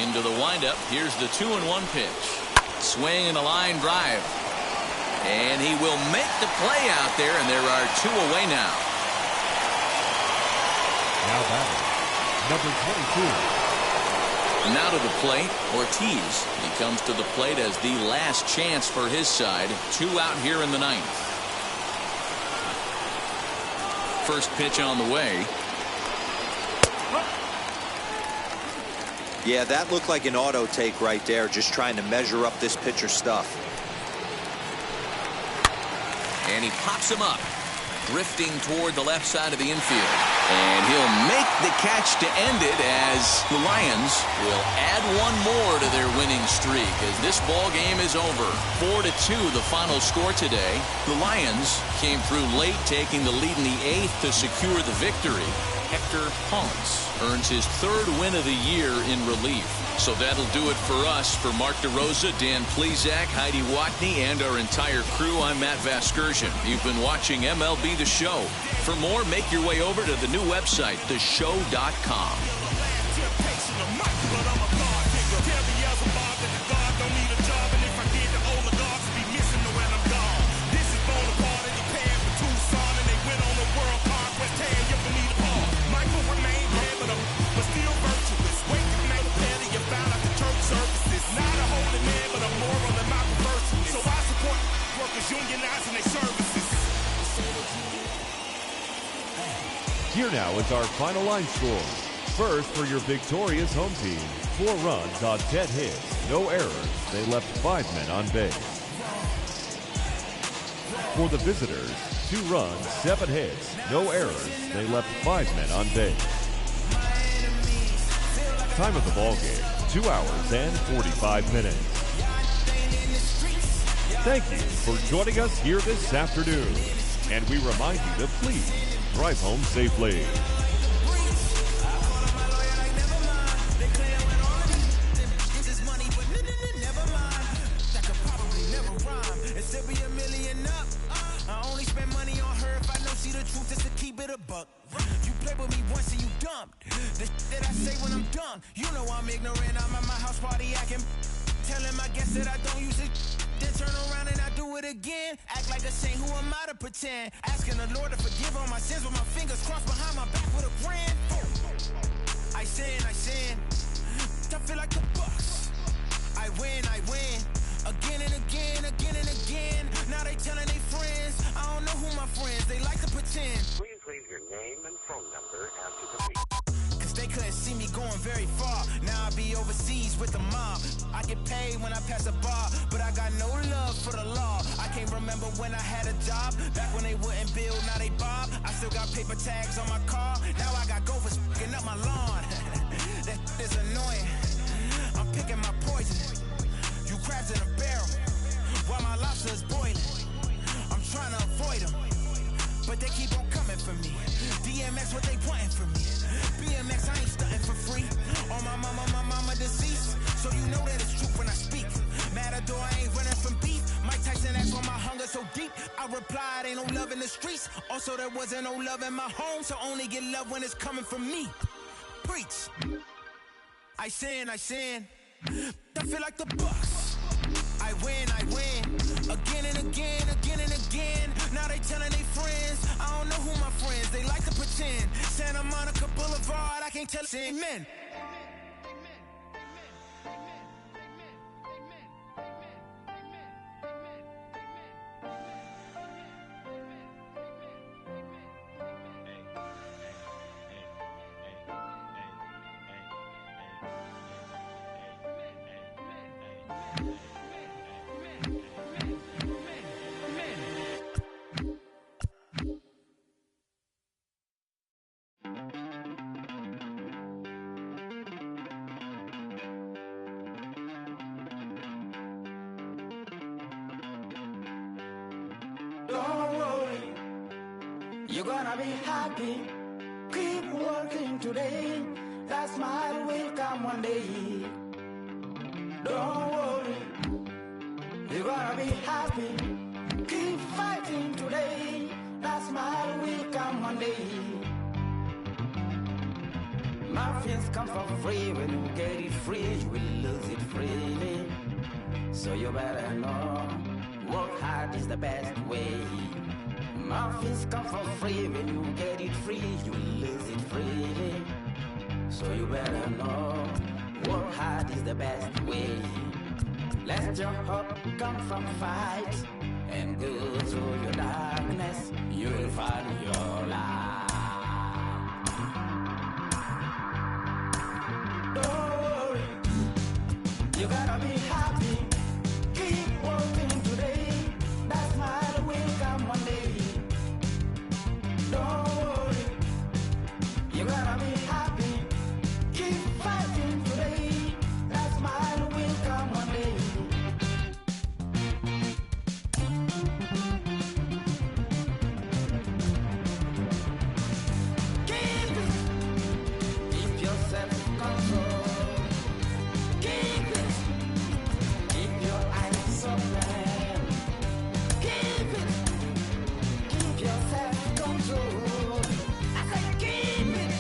Into the windup. Here's the 2-1 pitch. Swing and a line drive. And he will make the play out there, and there are 2 away now. Now batting, number 22. Now to the plate, Ortiz. He comes to the plate as the last chance for his side. 2 out here in the 9th. First pitch on the way. Yeah, that looked like an auto take right there, just trying to measure up this pitcher's stuff. And he pops him up, drifting toward the left side of the infield. And he'll make the catch to end it as the Lions will add 1 more to their winning streak as this ball game is over. 4-2 the final score today. The Lions came through late, taking the lead in the 8th to secure the victory. Hector Ponce earns his 3rd win of the year in relief. So that'll do it for us. For Mark DeRosa, Dan Plezak, Heidi Watney, and our entire crew, I'm Matt Vasgersian. You've been watching MLB The Show. For more, make your way over to the new website, theshow.com. Here now is our final line score. first for your victorious home team. 4 runs on 10 hits, no errors. They left 5 men on base. For the visitors, 2 runs, 7 hits, no errors. They left 5 men on base. Time of the ball game, 2 hours and 45 minutes. Thank you for joining us here this afternoon. And we remind you to please drive home safely. You play with me once and you dumped. The shit that I say when I'm done. You know I'm ignorant. I'm at my house party acting. Telling my guests that I don't use it. Then turn around and I do it again. Act like a saint, who am I to pretend? Asking the Lord to forgive all my sins with my fingers crossed behind my back with a grin. I sin. I feel like the Bucks. I win. Again and again. Now they telling their friends. I don't know who my friends, they like to pretend. Please leave your name and phone number after the beep. Cause they couldn't see me going very far. Now I be overseas with the mob. I get paid when I pass a bar, but I got no love for the law. I can't remember when I had a job. Back when they wouldn't build, now they bob. I still got paper tags on my car. Now I got gophers f***ing up my lawn. That is annoying. I'm picking my poison. You crabs in a barrel, while my lobster is boiling. I'm trying to avoid them, but they keep on coming for me. DMX, what they wanting from me. BMX, I ain't stunting for free. On my mama deceased, so you know that it's true when I speak. Matador, I ain't running from beef. Mike Tyson asked why my hunger so deep. I replied, ain't no love in the streets. Also, there wasn't no love in my home, so only get love when it's coming from me. Preach. I sin. I feel like the Bucks. I win. Again and again. Now they telling their friends. I don't know who my friends, they like to pretend. Santa Monica Boulevard, I can't tell amen. Don't worry, you're gonna be happy. Keep working today, that smile will come one day. Don't worry, you're gonna be happy. Keep fighting today, that smile will come one day. Muffins come for free, when you get it free, you will lose it freely. So you better know, work hard is the best way. Muffins come for free, when you get it free, you lose it freely. So you better know, work hard is the best way. Let your hope come from fight, and go through your darkness, you will find your light. Don't worry, you gotta be happy. Keep working today, that smile will come one day. Don't worry, you gotta be happy. Keep fighting today, that smile will come one day. Keep it, keep yourself in control. Keep it, keep your eyes open. Keep it, keep yourself in control. I said keep it,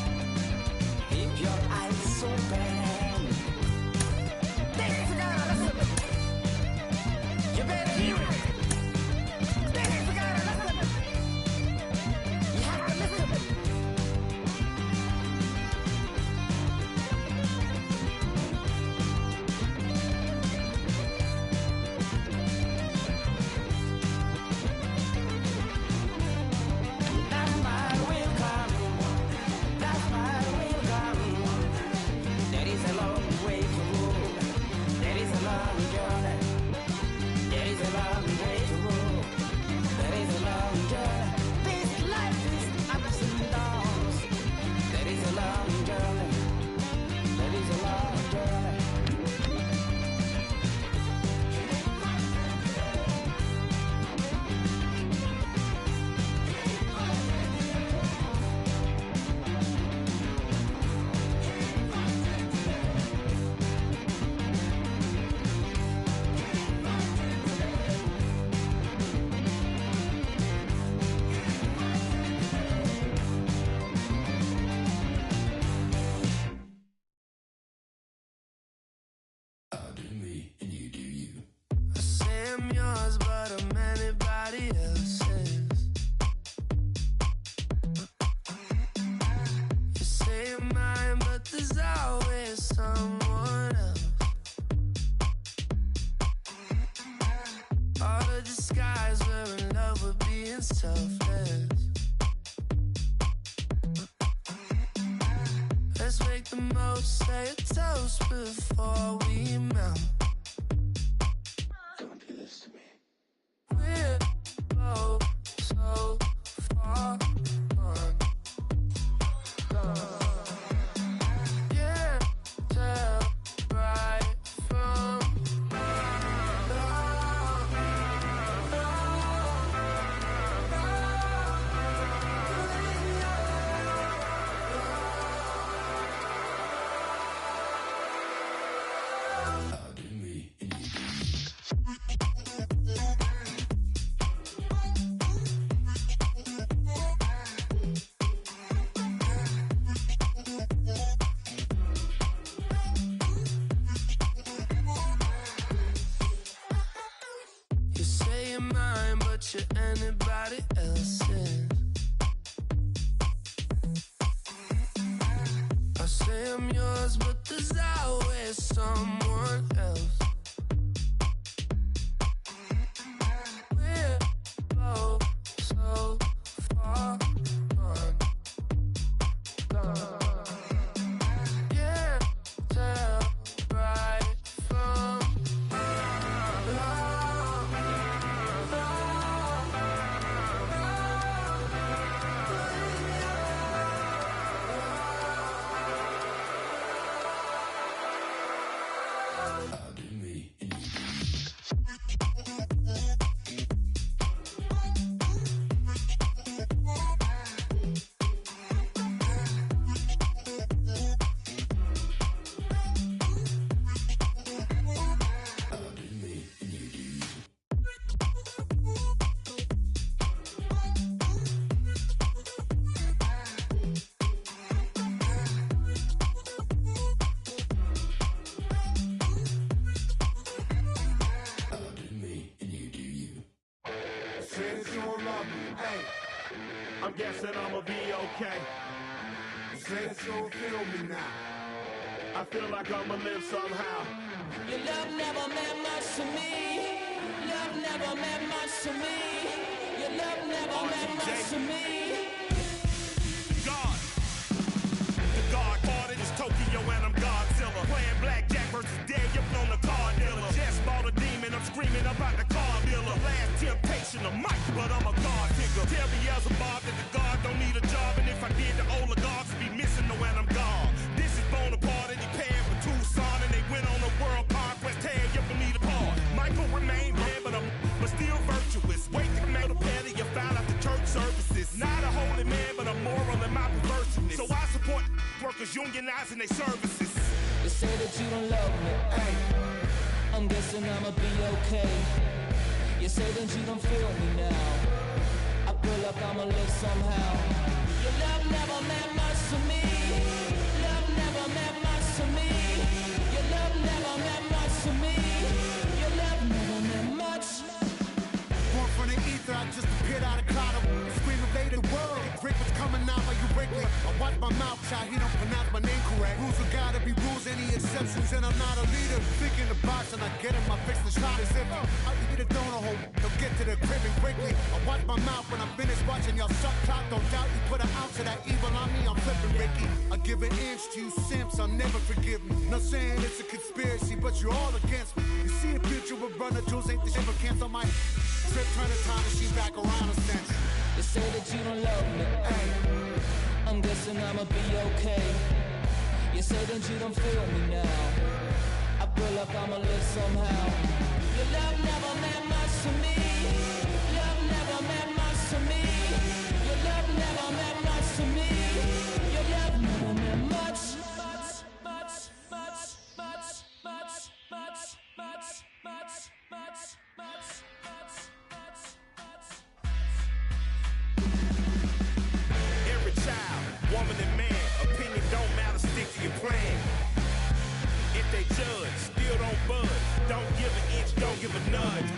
I'm yours, but I'm anybody else's. You say you're mine, but there's always someone else. All the disguise, we're in love with being selfless. Let's make the most, say a toast before we melt. Don't do this to me. We're both so far gone. Yeah, tell right from you say you're mine, but you're anybody else's. I say I'm yours, but there's always someone else. We're both so far gone. Yeah, tell right from I'm guessing I'ma be okay. Say that you'll feel me now. I feel like I'ma live somehow. Your love never meant much to me. Love never meant much to me. Your love never meant much to me. God. The God parted is Tokyo and I'm Godzilla. Playing blackjack versus dead, you're on the card dealer. Just bought a demon, I'm screaming about the car dealer. Last temptation of Mike, but I'm a God figure. Tell me as a Bob that the God don't need a job. And if I did, the oligarchs would be missing no when I'm gone. This is Bonaparte and he paired with Tucson. And they went on a world conquest, tear you from need a part. Michael remained dead, but still virtuous. Wait to make a petty, you found out the church services. Not a holy man, but a moral in my perverseness. So I support workers unionizing their services. You say that you don't love me. Hey, I'm guessing I'ma be okay. You say that you don't feel me now. I feel like I'ma live somehow. Your love never meant much to me. Love never meant much to me. Your love never meant much to me. Your love never meant much. Born from the ether, I just appeared out of cloud. Scream invaded the world. Break what's coming out like you break me. I watch my mouth shot, he don't pronounce my name correct. Rules are gotta be rules, any exceptions, and I'm not a leader. Think in the box and I get in my fix the shot as if I eat a donut hole. Don't get to the crib and quickly. I watch my mouth when I finish watching y'all suck clock. Don't doubt you put an ounce of that evil on me, I'm flipping Ricky. I give an inch to you simps, I'll never forgive me. Not saying it's a conspiracy, but you're all against me. You see a picture with runner jewels, ain't the shit, but cancel my trip, turn the time machine back around a sense. You say that you don't love me. Hey, I'm guessing I'ma be okay. You say that you don't feel me now. I feel like I'ma live somehow. Your love never meant much to me. Love never meant much to me. Your love never meant much to me. Your love never meant much. every child, woman and man, opinion don't matter, stick to your plan. If they judge, still don't budge. Don't give an inch, don't give a nudge.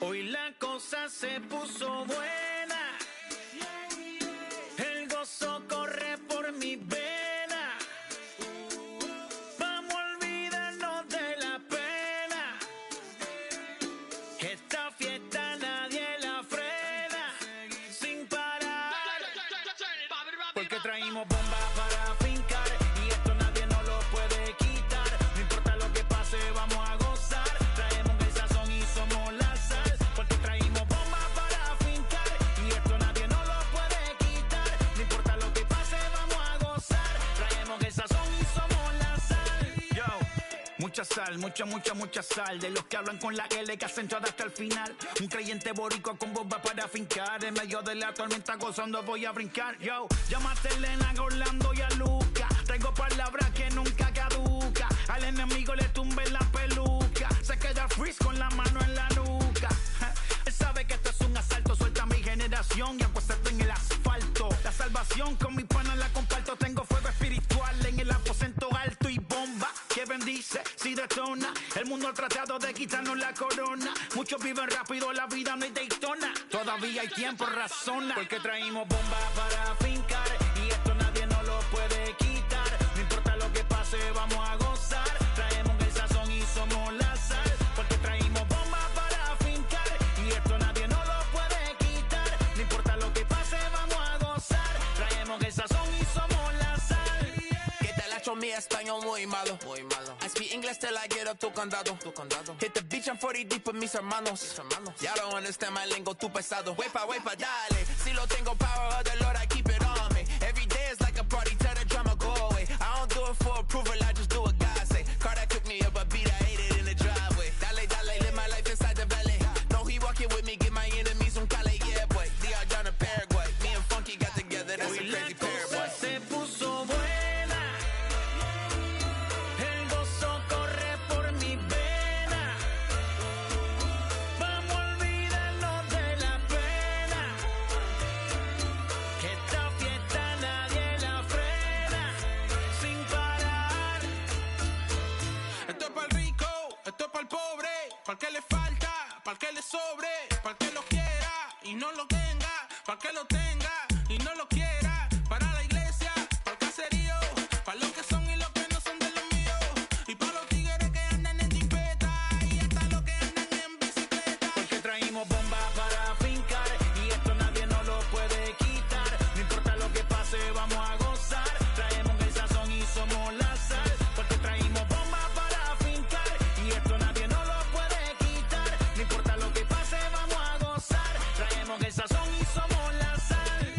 Hoy la cosa se puso buena. El gozo corre por mi vena. Vamos a olvidarnos de la pena. Esta fiesta nadie la frena. Sin parar. Porque traímos bomba para fincar. Y esto nadie nos lo puede quitar. No importa lo que pase, vamos a gozar. Traemos el sazón y somos la sal. Porque traímos bomba para fincar. Y esto nadie nos lo puede quitar. No importa lo que pase, vamos a gozar. Traemos el sazón y somos la sal. Yo, mucha sal, mucha sal. De los que hablan con la L que hacen todo hasta el final. Un creyente boricua con bomba para fincar. En medio de la tormenta gozando voy a brincar. Yo, llámate a Elena, a Orlando y a Luca. Traigo palabras que nunca caduca. Al enemigo le tumbe la peluca. Se queda freeze con la mano en la nuca. Él sabe que esto es un asalto. Suelta mi generación y acuéstate en el asfalto. La salvación con mi pana la comparto. Tengo fuego espiritual en el aposento alto y bomba que bendice si detona. El mundo ha tratado de quitarnos la corona. Muchos viven rápido, la vida no es Daytona. Todavía hay tiempo, razona. Porque traímos bomba para fincar. Y esto nadie nos lo puede quitar. No importa lo que pase, vamos a gozar. Traemos el sazón y somos la sal. Porque traímos bomba para fincar. Y esto nadie nos lo puede quitar. No importa lo que pase, vamos a gozar. Traemos el sazón y somos la sal. Que te la echo mi español muy malo. Muy malo. I speak English till I get up tu condado. Tu condado. Hit the beach and 40 deep with mis hermanos. Mis hermanos. Y'all don't understand my lingo, tu pesado. Wepa, dale. Si lo tengo power of the Lord, I keep it on me. Every day is like a party, tell the drama go away. I don't do it for approval, I just do what God say. Car that cooked me up a beat, I ate it in the driveway. Dale, live my life inside the valley. No, he walking with me, give my enemies un cale, yeah, boy. DR down in Paraguay. Me and Funky got together, that's a crazy pair, boy. Se puso buena. El gozo corre por mi vena. Vamos a olvidarnos de la pena. Que esta fiesta nadie la frena. Sin parar. Esto es para el rico, esto es para el pobre, para el que le falta, para el que le sobre, para el que lo quiera y no lo tenga, para el que lo tenga y no lo quiera, para la iglesia, para el caserío, para los que son y los que no son de los míos, y para los tigres que andan en jipeta y hasta los que andan en bicicleta. Porque traímos bomba para fincar. Y esto nadie nos lo puede quitar. No importa lo que pase, vamos a gozar. Traemos el sazón y somos la sal. Porque traímos bomba para fincar. Y esto nadie nos lo puede quitar. No importa lo que pase, vamos a gozar. Traemos el sazón y somos la sal.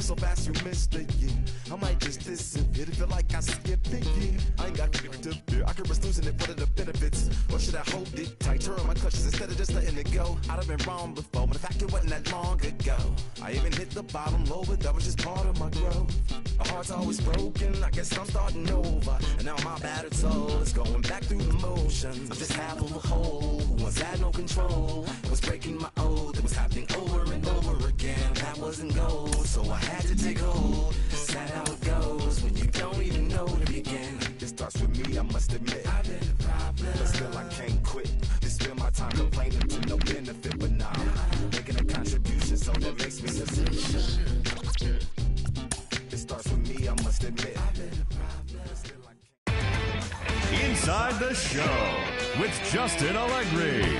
so fast you missed it, yeah. I might just disappear to feel like I skipped it, yeah. I ain't got to fear. I could risk losing it for the benefits. Or should I hold it tight, turn my clutches instead of just letting it go? I'd have been wrong before, but the fact it wasn't that long ago. I even hit the bottom low, but that was just part of my growth. My heart's always broken, I guess I'm starting over. And now my battered soul is going back through the motions. I'm just half of a whole who once had no control. Was breaking my oath, it was happening over and over again. That wasn't gold, so I had to take hold. That's how it goes when you don't even know to begin. It starts with me, I must admit. I've been a problem, but still I can't quit. They spend my time complaining to no benefit, but now I'm making a contribution, so that makes me sufficient. It starts with me, I must admit. I've been a problem, still I can't. Inside the Show with Justin Allegri.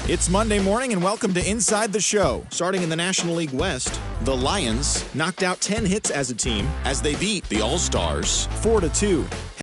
It's Monday morning, and welcome to Inside the Show. Starting in the National League West, the Lions knocked out 10 hits as a team as they beat the All-Stars 4-2.